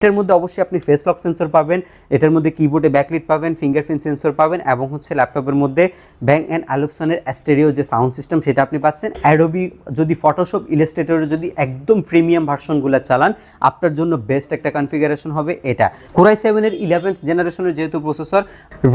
এটার মধ্যে অবশ্যই আপনি ফেস লক সেন্সর পাবেন, এটার মধ্যে কিবোর্ডে ব্যাকলিট পাবেন, ফিঙ্গারপ্রিন্ট সেন্সর পাবেন এবং হচ্ছে ল্যাপটপের মধ্যে ব্যাং অ্যান্ড অ্যালুপসনের স্টেরিও যে সাউন্ড সিস্টেম সেটা আপনি পাচ্ছেন। অ্যাডোবি যদি ফটোশপ, ইলাস্ট্রেটরের যদি একদম প্রিমিয়াম ভার্সনগুলো চালান আপনার জন্য বেস্ট একটা কনফিগারেশন হবে এটা। কোরাই 7-এর 11th জেনারেশনের যেহেতু প্রসেসর,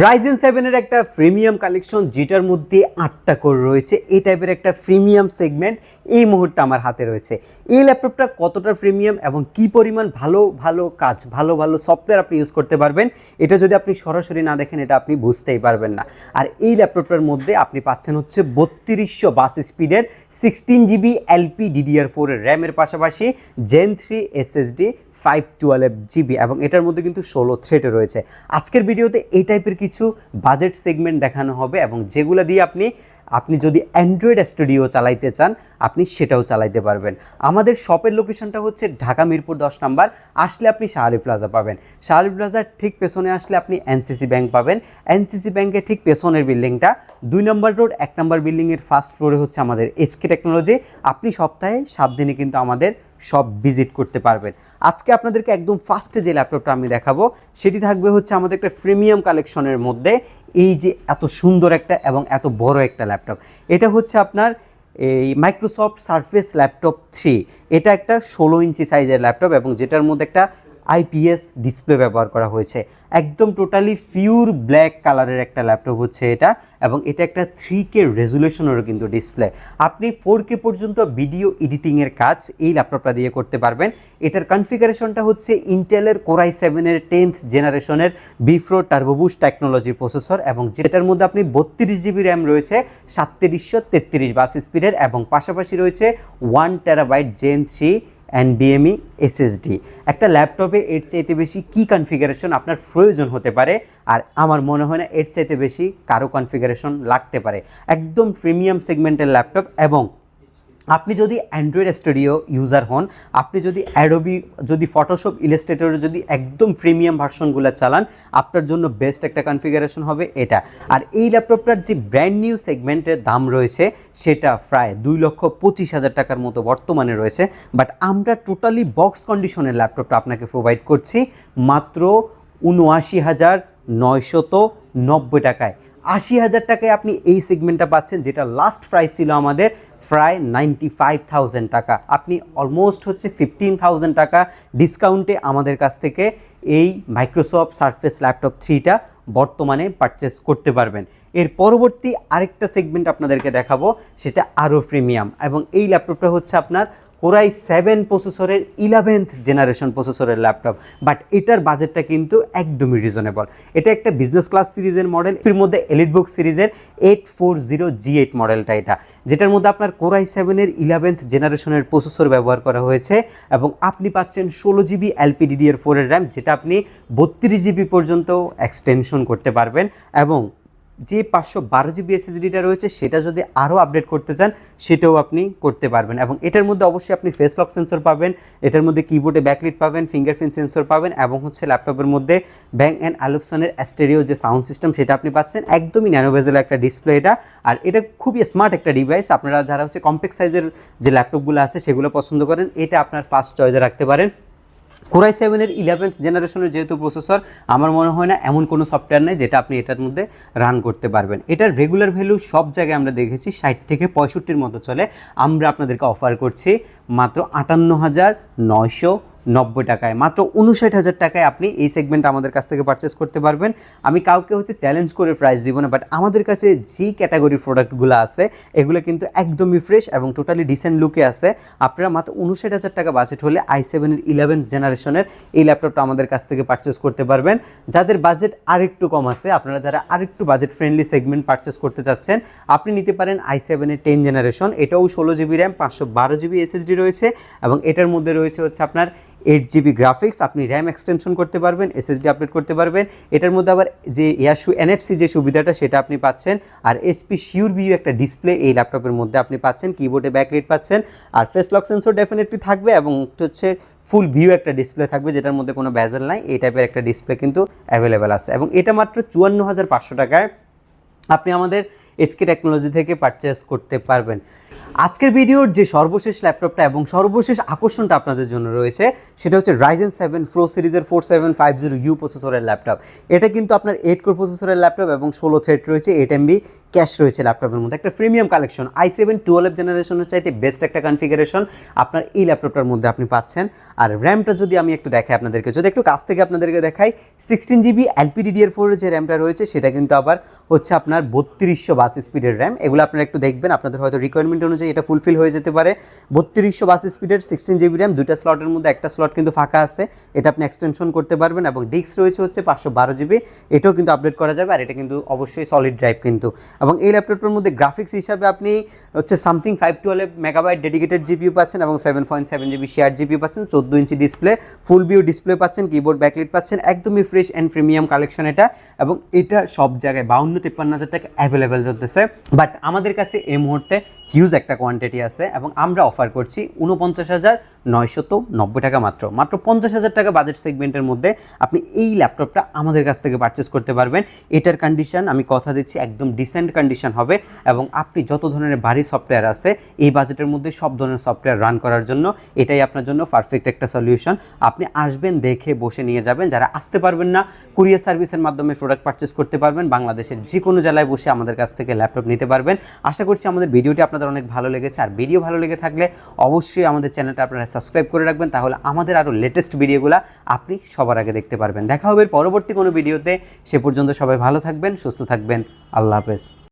রাইজেন 7-এর একটা প্রিমিয়াম কালেকশন যেটার মধ্যে 8টা কোর রয়েছে, এই টাইপের একটা প্রিমিয়াম সেগমেন্ট এই মুহূর্তে আমার হাতে রয়েছে। এই ল্যাপটপটা কতটা প্রিমিয়াম এবং কি পরিমাণ ভালো ভালো কাজ, ভালো ভালো সফটওয়্যার আপনি ইউজ করতে পারবেন, এটা যদি আপনি সরাসরি না দেখেন এটা আপনি বুঝতেই পারবেন না। আর এই ল্যাপটপটার মধ্যে আপনি পাচ্ছেন হচ্ছে 3200 বাস স্পিডের 16GB LPDDR4 র্যামের পাশাপাশি Gen 3 SSD 512GB এবং এটার মধ্যে কিন্তু 16 থ্রেডও রয়েছে। আজকের ভিডিওতে এই টাইপের কিছু বাজেট সেগমেন্ট দেখানো হবে এবং যেগুলো দিয়ে আপনি যদি অ্যান্ড্রয়েড স্টুডিও চালাইতে চান আপনি সেটাও চালাইতে পারবেন। আমাদের শপের লোকেশনটা হচ্ছে ঢাকা মিরপুর 10 নাম্বার। আসলে আপনি শাহরি প্লাজা পাবেন, শাহরি প্লাজার ঠিক পেছনে আসলে আপনি এনসিসি ব্যাংক পাবেন, এনসিসি ব্যাংকের ঠিক পেছনের বিল্ডিংটা 2 নম্বর রোড 1 নম্বর বিল্ডিংয়ের ফার্স্ট ফ্লোরে হচ্ছে আমাদের এসকে টেকনোলজি। আপনি সপ্তাহে 7 দিনে কিন্তু আমাদের সব ভিজিট করতে পারবেন। আজকে আপনাদেরকে একদম ফার্স্টে যে ল্যাপটপটা আমি দেখাবো সেটি থাকবে হচ্ছে আমাদের একটা প্রিমিয়াম কালেকশনের মধ্যে। এই যে এত সুন্দর একটা এবং এত বড় একটা ল্যাপটপ, এটা হচ্ছে আপনার এই মাইক্রোসফট সারফেস ল্যাপটপ 3। এটা একটা 16 ইঞ্চি সাইজের ল্যাপটপ এবং যেটার মধ্যে একটা আইপিএস ডিসপ্লে ব্যবহার করা হয়েছে। একদম টোটালি পিওর ব্ল্যাক কালারের একটা ল্যাপটপ হচ্ছে এটা এবং এটা একটা 3K রেজুলেশনেরও কিন্তু ডিসপ্লে। আপনি 4K পর্যন্ত ভিডিও এডিটিংয়ের কাজ এই ল্যাপটপটা দিয়ে করতে পারবেন। এটার কনফিগারেশনটা হচ্ছে ইন্টেলের কোরাই 7-এর 10th জেনারেশনের B4 টার্বোবুস্ট টেকনোলজির প্রসেসর এবং যেটার মধ্যে আপনি 32GB র্যাম রয়েছে, 3733 বাস স্পিডের এবং পাশাপাশি রয়েছে 1TB Gen 3 NVMe SSD। একটা ল্যাপটপে এর চাইতে বেশি কি কনফিগারেশন আপনার প্রয়োজন হতে পারে, আর আমার মনে হয় না এর চাইতে বেশি কারো কনফিগারেশন লাগতে পারে। একদম প্রিমিয়াম সেগমেন্টের ল্যাপটপ এবং আপনি যদি অ্যান্ড্রয়েড স্টুডিও ইউজার হন, আপনি যদি অ্যাডোবি, যদি ফটোশপ, ইলাস্ট্রেটরের যদি একদম প্রিমিয়াম ভার্সনগুলো চালান আপনার জন্য বেস্ট একটা কনফিগারেশন হবে এটা। আর এই ল্যাপটপটার যে ব্র্যান্ড নিউ সেগমেন্টের দাম রয়েছে সেটা প্রায় 2,25,000 টাকার মতো বর্তমানে রয়েছে, বাট আমরা টোটালি বক্স কন্ডিশনের ল্যাপটপটা আপনাকে প্রোভাইড করছি মাত্র 79,990 টাকায়। 80,000 টাকায় আপনি এই সেগমেন্টটা পাচ্ছেন, যেটা লাস্ট প্রাইস ছিল আমাদের প্রায় 95,000 টাকা। আপনি অলমোস্ট হচ্ছে 15,000 টাকা ডিসকাউন্টে আমাদের কাছ থেকে এই মাইক্রোসফট সারফেস ল্যাপটপ 3টা বর্তমানে পারচেস করতে পারবেন। এর পরবর্তী আরেকটা সেগমেন্ট আপনাদেরকে দেখাবো, সেটা আরও প্রিমিয়াম এবং এই ল্যাপটপটা হচ্ছে আপনার কোরাই 7 প্রসেসরের 11th জেনারেশন প্রসেসরের ল্যাপটপ, বাট এটার বাজেটটা কিন্তু একদমই রিজনেবল। এটা একটা বিজনেস ক্লাস সিরিজের মডেল, এর মধ্যে এলিটবুক সিরিজের 840G8 মডেলটা এটা, যেটার মধ্যে আপনার কোরাই 7-এর 11th জেনারেশনের প্রসেসর ব্যবহার করা হয়েছে এবং আপনি পাচ্ছেন 16GB LPDDR4 র্যাম, যেটা আপনি 32GB পর্যন্ত এক্সটেনশন করতে পারবেন এবং যে 512GB SSDটা রয়েছে সেটা যদি আরও আপডেট করতে চান সেটাও আপনি করতে পারবেন। এবং এটার মধ্যে অবশ্যই আপনি ফেস লক সেন্সর পাবেন, এটার মধ্যে কিবোর্ডে ব্যাকলিট পাবেন, ফিঙ্গারপ্রিন্ট সেন্সর পাবেন এবং হচ্ছে ল্যাপটপের মধ্যে ব্যাং অ্যান্ড অ্যালুপসনের স্টেরিও যে সাউন্ড সিস্টেম সেটা আপনি পাচ্ছেন। একদমই ন্যানো বেজেল একটা ডিসপ্লে এটা, আর এটা খুবই স্মার্ট একটা ডিভাইস। আপনারা যারা হচ্ছে কম্প্যাক্ট সাইজের যে ল্যাপটপগুলো আছে সেগুলো পছন্দ করেন, এটা আপনার ফার্স্ট চয়েসে রাখতে পারেন। কোরাই 7-এর 11th জেনারেশনের যেহেতু প্রসেসর, আমার মনে হয় না এমন কোনো সফটওয়্যার নেই যেটা আপনি এটার মধ্যে রান করতে পারবেন। এটার রেগুলার ভ্যালু সব জায়গায় আমরা দেখেছি 60 থেকে 65-র মতো চলে। আমরা আপনাদেরকে অফার করছি মাত্র 58,990 টাকায়, মাত্র 59,000 টাকায় আপনি এই সেগমেন্ট আমাদের কাছ থেকে পারচেস করতে পারবেন। আমি কাউকে হচ্ছে চ্যালেঞ্জ করে প্রাইস দিব না, বাট আমাদের কাছে যে ক্যাটাগরি প্রোডাক্টগুলো আছে এগুলো কিন্তু একদমই ফ্রেশ এবং টোটালি ডিসেন্ট লুকে আছে। আপনারা মাত্র 59,000 টাকা বাজেট হলে i7-এর 11th জেনারেশনের এই ল্যাপটপটা আমাদের কাছ থেকে পারচেস করতে পারবেন। যাদের বাজেট আরেকটু কম আছে, আপনারা যারা আরেকটু বাজেট ফ্রেন্ডলি সেগমেন্ট পারচেস করতে চাচ্ছেন, আপনি নিতে পারেন i7-এর 10 জেনারেশন। এটাও 16GB র্যাম, 512GB SSD রয়েছে এবং এটার মধ্যে রয়েছে হচ্ছে আপনার 8GB গ্রাফিক্স। আপনি র্যাম এক্সটেনশন করতে পারবেন, SSD আপডেট করতে পারবেন। এটার মধ্যে আবার যে NFC যে সুবিধাটা সেটা আপনি পাচ্ছেন, আর HP শিওর ভিউ একটা ডিসপ্লে এই ল্যাপটপের মধ্যে আপনি পাচ্ছেন, কিবোর্ডে ব্যাকলাইট পাচ্ছেন, আর ফেস লক সেন্সর ডেফিনেটলি থাকবে এবং হচ্ছে ফুল ভিউ একটা ডিসপ্লে থাকবে যেটার মধ্যে কোনো বেজেল নাই। এই টাইপের একটা ডিসপ্লে কিন্তু অ্যাভেলেবেল আছে এবং এটা মাত্র 54,500 টাকায় আপনি আমাদের এসকে টেকনোলজি থেকে পারচেস করতে পারবেন। আজকের ভিডিওর যে সর্বশেষ ল্যাপটপটা এবং সর্বশেষ আকর্ষণটা আপনাদের জন্য রয়েছে সেটা হচ্ছে Ryzen 7 Pro সিরিজের 4750U প্রসেসরের ল্যাপটপ। এটা কিন্তু আপনার 8 কোর প্রসেসরের ল্যাপটপ এবং 16 থ্রেড রয়েছে, 8 MB ক্যাশ রয়েছে ল্যাপটপের মধ্যে। একটা প্রিমিয়াম কালেকশন, i7 12 জেনারেশনের চাইতে বেস্ট একটা কনফিগারেশন আপনার এই ল্যাপটপটার মধ্যে আপনি পাচ্ছেন। আর র্যামটা যদি আমি একটু দেখাই আপনাদেরকে, যদি একটু কাছ থেকে আপনাদেরকে দেখাই, 16GB LPDDR4 এর যে র্যামটা রয়েছে সেটা কিন্তু আবার হচ্ছে আপনার 3200 বাস স্পিডের র্যাম। এগুলো আপনারা একটু দেখবেন, আপনাদের হয়তো রিকোয়ারমেন্ট অনুযায়ী এটা ফুলফিল হয়ে যেতে পারে। 3200 বাস স্পিডের 16GB র্যাম, দুইটা স্লটের মধ্যে একটা স্লট কিন্তু ফাঁকা আছে, এটা আপনি এক্সটেনশন করতে পারবেন। এবং ডিস্ক রয়েছে হচ্ছে 512GB, এটাও কিন্তু আপডেট করা যাবে। আর এটা কিন্তু অবশ্যই সলিড ড্রাইভ কিন্তু। এবং এই ল্যাপটপটার মধ্যে গ্রাফিক্স হিসাবে আপনি হচ্ছে সামথিং 512 মেগাবাইট ডেডিকেটেড জিপিইউ পাচ্ছেন এবং 7.7GB শেয়ার জিপিইউ পাচ্ছেন, 14 ইঞ্চি ডিসপ্লে, ফুল ভিউ ডিসপ্লে পাচ্ছেন, কিবোর্ড ব্যাকলাইট পাচ্ছেন, একদমই ফ্রেশ অ্যান্ড প্রিমিয়াম কালেকশন এটা। এবং এটা সব জায়গায় 52-53 টাকা অ্যাভেলেবেল চলতেছে। বাট আমাদের কাছে এই মুহূর্তে হিউজ একটা কোয়ান্টিটি আছে এবং আমরা অফার করছি 49,990 টাকা মাত্র 50,000 টাকা বাজেট সেগমেন্টের মধ্যে আপনি এই ল্যাপটপটা আমাদের কাছ থেকে পারচেস করতে পারবেন। এটার কন্ডিশন আমি কথা দিচ্ছি একদম ডিসেন্ট কন্ডিশন হবে এবং আপনি যত ধরনের ভারী সফটওয়্যার আছে এই বাজেটের মধ্যে সব ধরনের সফটওয়্যার রান করার জন্য এটাই আপনার জন্য পারফেক্ট একটা সলিউশন। আপনি আসবেন, দেখে বসে নিয়ে যাবেন। যারা আসতে পারবেন না, কুরিয়ার সার্ভিসের মাধ্যমে প্রোডাক্ট পারচেস করতে পারবেন, বাংলাদেশের যে কোনো জেলায় বসে আমাদের কাছ থেকে ল্যাপটপ নিতে পারবেন। আশা করছি আমাদের ভিডিওটি আপনাদের অনেক ভালো লেগেছে। আর ভিডিও ভালো লেগে থাকলে অবশ্যই আমাদের চ্যানেলটা আপনারা সাবস্ক্রাইব করে রাখবেন, তাহলে আমাদের আরও লেটেস্ট ভিডিওগুলো আপনি সবার আগে দেখতে পারবেন। দেখা হবে পরবর্তী কোনো ভিডিওতে, সে পর্যন্ত সবাই ভালো থাকবেন, সুস্থ থাকবেন। আল্লাহ হাফেজ।